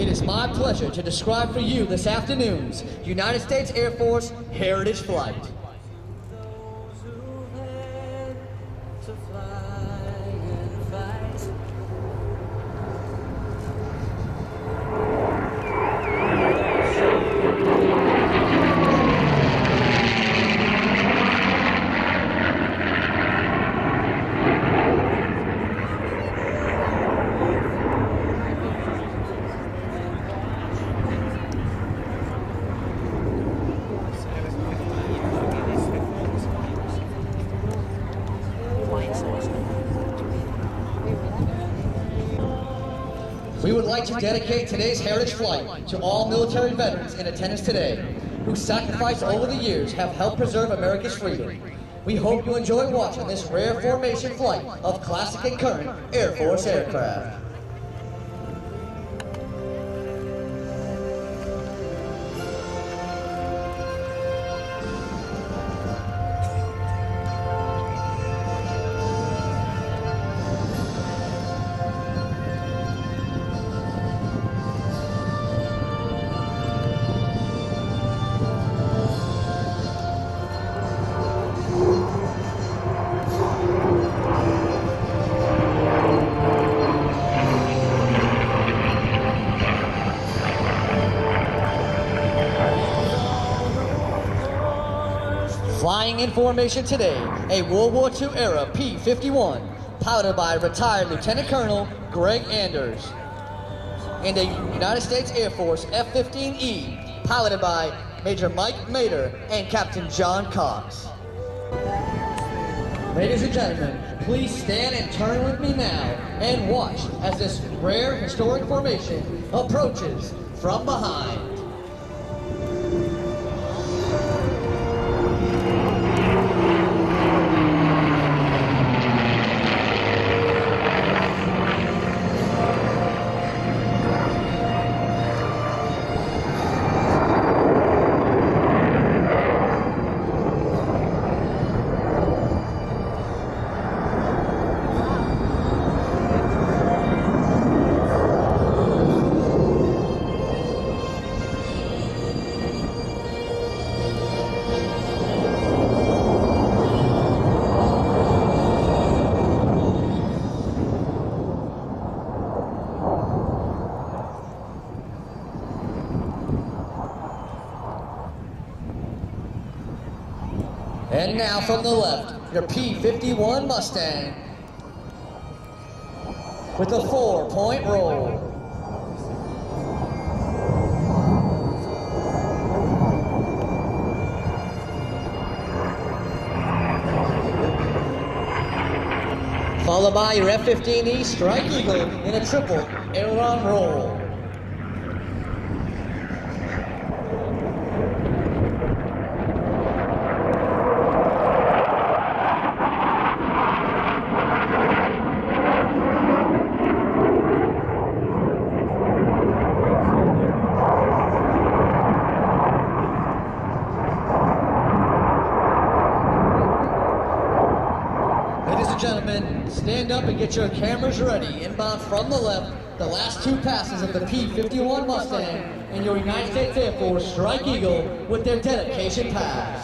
is my pleasure to describe for you this afternoon's United States Air Force Heritage Flight. We would like to dedicate today's Heritage Flight to all military veterans in attendance today, whose sacrifice over the years have helped preserve America's freedom. We hope you enjoy watching this rare formation flight of classic and current Air Force aircraft. Flying in formation today, a World War II era P-51, piloted by retired Lieutenant Colonel Greg Anders, and a United States Air Force F-15E, piloted by Major Mike Mader and Captain John Cox. Ladies and gentlemen, please stand and turn with me now and watch as this rare historic formation approaches from behind. And now from the left, your P-51 Mustang with a 4-point roll. Followed by your F-15E Strike Eagle in a triple aileron roll. Gentlemen, stand up and get your cameras ready. Inbound from the left, the last two passes of the P-51 Mustang and your United States Air Force Strike Eagle with their dedication pass.